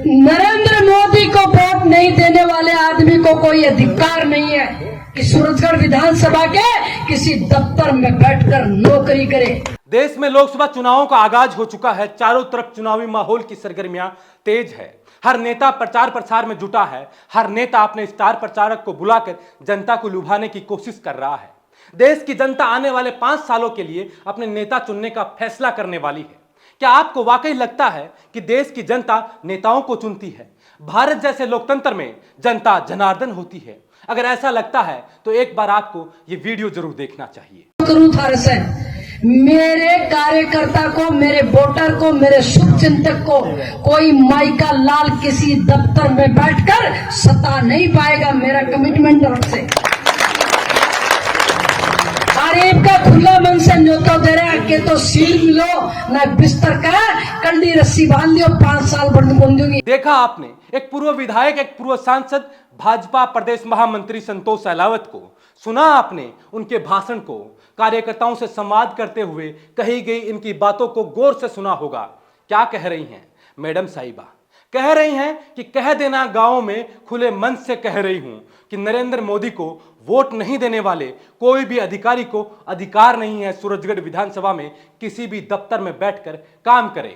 नरेंद्र मोदी को वोट नहीं देने वाले आदमी को कोई अधिकार नहीं है कि सूरजगढ़ विधानसभा के किसी दफ्तर में बैठकर नौकरी करे। देश में लोकसभा चुनावों का आगाज हो चुका है। चारों तरफ चुनावी माहौल की सरगर्मियां तेज है। हर नेता प्रचार प्रसार में जुटा है। हर नेता अपने स्टार प्रचारक को बुलाकर जनता को लुभाने की कोशिश कर रहा है। देश की जनता आने वाले 5 सालों के लिए अपने नेता चुनने का फैसला करने वाली है। क्या आपको वाकई लगता है कि देश की जनता नेताओं को चुनती है? भारत जैसे लोकतंत्र में जनता जनार्दन होती है। अगर ऐसा लगता है तो एक बार आपको ये वीडियो जरूर देखना चाहिए। मेरे कार्यकर्ता को, मेरे वोटर को, मेरे शुभचिंतक को कोई माइका लाल किसी दफ्तर में बैठकर सता नहीं पाएगा। मेरा कमिटमेंट तरफ से गरीब का खुला मन से न्योता दे रहा है कि तो सील मिलो ना बिस्तर का कंडी रस्सी बांध लियो, 5 साल बंद दूंगी। देखा आपने, एक पूर्व विधायक, एक पूर्व सांसद, भाजपा प्रदेश महामंत्री संतोष सहलावत को सुना आपने उनके भाषण को, कार्यकर्ताओं से संवाद करते हुए कही गई इनकी बातों को गौर से सुना होगा। क्या कह रही हैं मैडम साहिबा? कह रही हैं कि कह देना गांव में खुले मन से कह रही हूं कि नरेंद्र मोदी को वोट नहीं देने वाले कोई भी अधिकारी को अधिकार नहीं है सूरजगढ़ विधानसभा में किसी भी दफ्तर में बैठकर काम करे।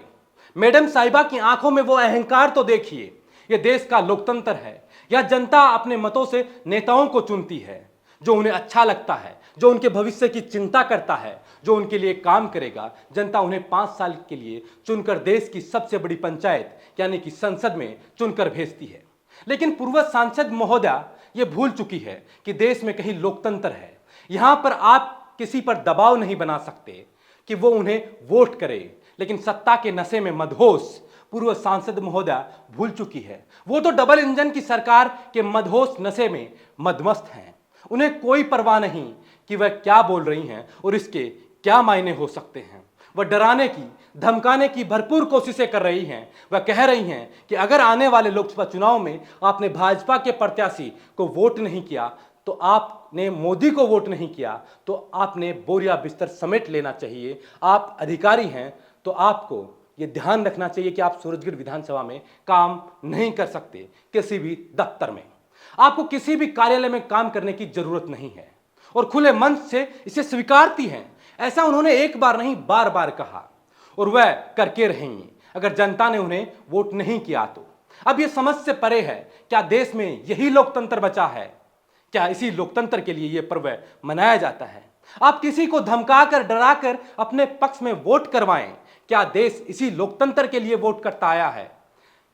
मैडम साहिबा की आंखों में वो अहंकार तो देखिए। यह देश का लोकतंत्र है। यह जनता अपने मतों से नेताओं को चुनती है जो उन्हें अच्छा लगता है, जो उनके भविष्य की चिंता करता है, जो उनके लिए काम करेगा। जनता उन्हें 5 साल के लिए चुनकर देश की सबसे बड़ी पंचायत यानी कि संसद में चुनकर भेजती है। लेकिन पूर्व सांसद महोदया ये भूल चुकी है कि देश में कहीं लोकतंत्र है। यहां पर आप किसी पर दबाव नहीं बना सकते कि वो उन्हें वोट करे। लेकिन सत्ता के नशे में मदहोश पूर्व सांसद महोदया भूल चुकी है। वो तो डबल इंजन की सरकार के मदहोश नशे में मदमस्त हैं। उन्हें कोई परवाह नहीं कि वह क्या बोल रही हैं और इसके क्या मायने हो सकते हैं। वह डराने की, धमकाने की भरपूर कोशिशें कर रही हैं। वह कह रही हैं कि अगर आने वाले लोकसभा चुनाव में आपने भाजपा के प्रत्याशी को वोट नहीं किया, तो आपने मोदी को वोट नहीं किया, तो आपने बोरिया बिस्तर समेट लेना चाहिए। आप अधिकारी हैं तो आपको ये ध्यान रखना चाहिए कि आप सूरजगढ़ विधानसभा में काम नहीं कर सकते। किसी भी दफ्तर में आपको किसी भी कार्यालय में काम करने की जरूरत नहीं है और खुले मन से इसे स्वीकारती हैं। ऐसा उन्होंने एक बार नहीं बार बार कहा और वह करके रहेंगी अगर जनता ने उन्हें वोट नहीं किया तो। अब यह समझ से परे है, क्या देश में यही लोकतंत्र बचा है? क्या इसी लोकतंत्र के लिए यह पर्व मनाया जाता है? आप किसी को धमकाकर, डराकर अपने पक्ष में वोट करवाएं। क्या देश इसी लोकतंत्र के लिए वोट करता आया है?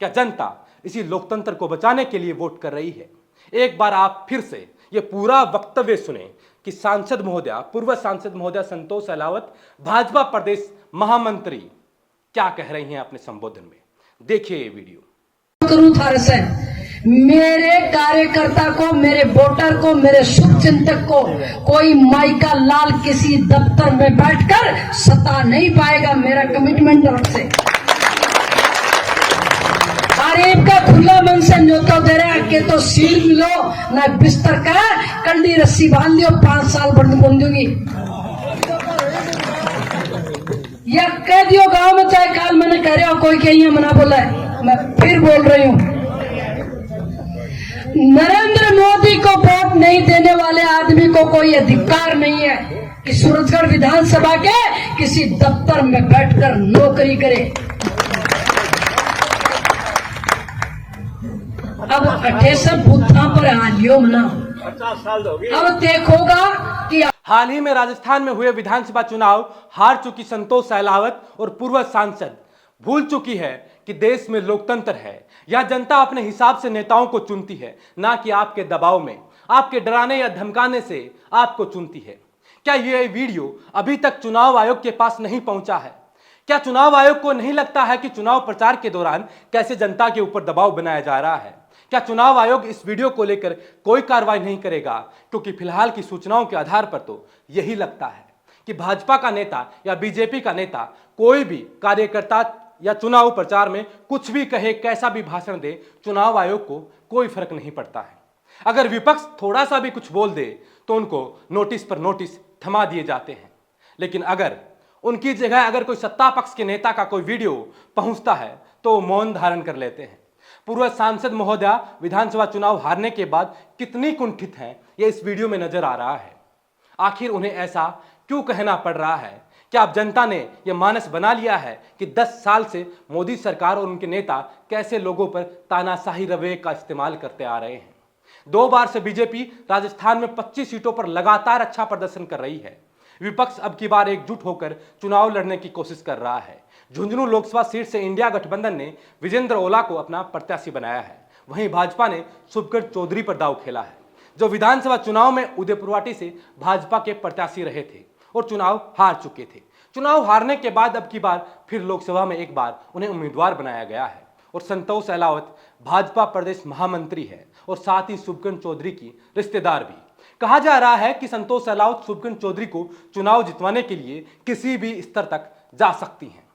क्या जनता इसी लोकतंत्र को बचाने के लिए वोट कर रही है? एक बार आप फिर से ये पूरा वक्तव्य सुने कि सांसद महोदया, पूर्व सांसद महोदया संतोष सहलावत, भाजपा प्रदेश महामंत्री क्या कह रही हैं अपने संबोधन में। देखिए ये वीडियो। मेरे कार्यकर्ता को, मेरे वोटर को, मेरे शुभचिंतक को कोई माइका लाल किसी दफ्तर में बैठकर सता नहीं पाएगा। मेरा कमिटमेंट तरफ से गरीब का खुला मन से न्योता दे रहा है कि तो सील मिलो ना बिस्तर का कंडी रस्सी बांध लियो, 5 साल बंद दूंगी। या कह दियो गांव में, चाहे काल मैंने कह रहा हूं, कोई कहीं मना बोला है, मैं फिर बोल रही हूं। नरेंद्र मोदी को वोट नहीं देने वाले आदमी को कोई अधिकार नहीं है कि सूरजगढ़ विधानसभा के किसी दफ्तर में बैठकर नौकरी करे। अब 28 बूथा पर हालियो मना 50 साल हो गए। अब देखोगा कि हाल ही में राजस्थान में हुए विधानसभा चुनाव हार चुकी संतोष सहलावत और पूर्व सांसद भूल चुकी है कि देश में लोकतंत्र है। यह जनता अपने हिसाब से नेताओं को चुनती है, ना कि आपके दबाव में, आपके डराने या धमकाने से आपको चुनती है। क्या यह वीडियो अभी तक चुनाव आयोग के पास नहीं पहुंचा है? क्या चुनाव आयोग को नहीं लगता है कि चुनाव प्रचार के दौरान कैसे जनता के ऊपर दबाव बनाया जा रहा है? क्या चुनाव आयोग इस वीडियो को लेकर कोई कार्रवाई नहीं करेगा? क्योंकि फिलहाल की सूचनाओं के आधार पर तो यही लगता है कि भाजपा का नेता या बीजेपी का नेता कोई भी कार्यकर्ता या चुनाव प्रचार में कुछ भी कहे, कैसा भी भाषण दे, चुनाव आयोग को कोई फर्क नहीं पड़ता है। अगर विपक्ष थोड़ा सा भी कुछ बोल दे तो उनको नोटिस पर नोटिस थमा दिए जाते हैं। लेकिन अगर उनकी जगह अगर कोई सत्ता पक्ष के नेता का कोई वीडियो पहुंचता है तो मौन धारण कर लेते हैं। पूर्व सांसद महोदया विधानसभा चुनाव हारने के बाद कितनी कुंठित हैं, ये इस वीडियो में नजर आ रहा है। आखिर उन्हें ऐसा क्यों कहना पड़ रहा है? क्या अब जनता ने यह मानस बना लिया है कि 10 साल से मोदी सरकार और उनके नेता कैसे लोगों पर तानाशाही रवैये का इस्तेमाल करते आ रहे हैं? 2 बार से बीजेपी राजस्थान में 25 सीटों पर लगातार अच्छा प्रदर्शन कर रही है। विपक्ष अब की बार एकजुट होकर चुनाव लड़ने की कोशिश कर रहा है। झुंझुनू लोकसभा सीट से इंडिया गठबंधन ने विजेंद्र ओला को अपना प्रत्याशी बनाया है। वहीं भाजपा ने शुभकर चौधरी पर दांव खेला है, जो विधानसभा चुनाव में उदयपुरवाटी से भाजपा के प्रत्याशी रहे थे और चुनाव हार चुके थे। चुनाव हारने के बाद अब की बार फिर लोकसभा में एक बार उन्हें उम्मीदवार बनाया गया है और संतोष अहलावत भाजपा प्रदेश महामंत्री है और साथ ही शुभकर्ण चौधरी की रिश्तेदार भी। कहा जा रहा है कि संतोष अहलावत शुभकर्ण चौधरी को चुनाव जितवाने के लिए किसी भी स्तर तक जा सकती हैं।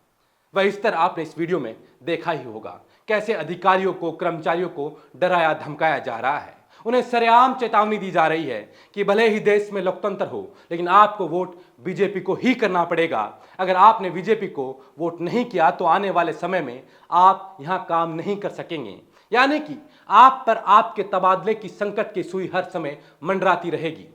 वह स्तर आपने इस वीडियो में देखा ही होगा, कैसे अधिकारियों को, कर्मचारियों को डराया धमकाया जा रहा है। उन्हें सरेआम चेतावनी दी जा रही है कि भले ही देश में लोकतंत्र हो, लेकिन आपको वोट बीजेपी को ही करना पड़ेगा। अगर आपने बीजेपी को वोट नहीं किया तो आने वाले समय में आप यहां काम नहीं कर सकेंगे। यानी कि आप पर आपके तबादले की संकट की सुई हर समय मंडराती रहेगी।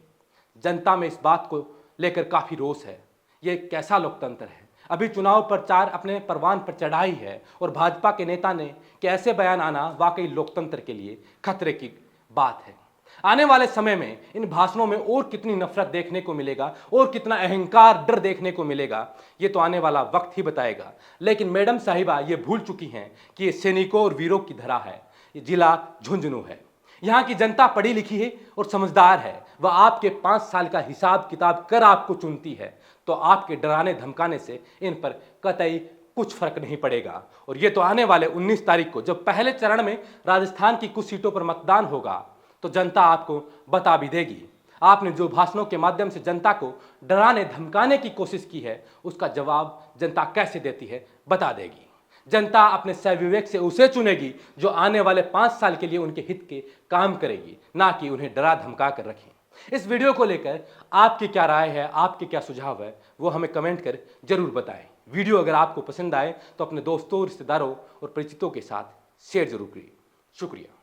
जनता में इस बात को लेकर काफी रोष है। ये कैसा लोकतंत्र है? अभी चुनाव प्रचार अपने परवान पर चढ़ाई है और भाजपा के नेता ने कैसे बयान आना वाकई लोकतंत्र के लिए खतरे की बात है। आने वाले समय में इन भाषणों में और कितनी नफरत देखने को मिलेगा और कितना अहंकार, डर देखने को मिलेगा, ये तो आने वाला वक्त ही बताएगा। लेकिन मैडम साहिबा ये भूल चुकी हैं कि ये सैनिकों और वीरों की धरा है। ये जिला झुंझुनू है। यहाँ की जनता पढ़ी लिखी है और समझदार है। वह आपके 5 साल का हिसाब किताब कर आपको चुनती है, तो आपके डराने धमकाने से इन पर कतई कुछ फर्क नहीं पड़ेगा। और ये तो आने वाले 19 तारीख को जब पहले चरण में राजस्थान की कुछ सीटों पर मतदान होगा तो जनता आपको बता भी देगी। आपने जो भाषणों के माध्यम से जनता को डराने धमकाने की कोशिश की है, उसका जवाब जनता कैसे देती है बता देगी। जनता अपने सहविवेक से उसे चुनेगी जो आने वाले 5 साल के लिए उनके हित के काम करेगी, ना कि उन्हें डरा धमका कर रखें। इस वीडियो को लेकर आपकी क्या राय है, आपके क्या सुझाव है, वो हमें कमेंट कर जरूर बताएं। वीडियो अगर आपको पसंद आए तो अपने दोस्तों, रिश्तेदारों और परिचितों के साथ शेयर जरूर करिए। शुक्रिया।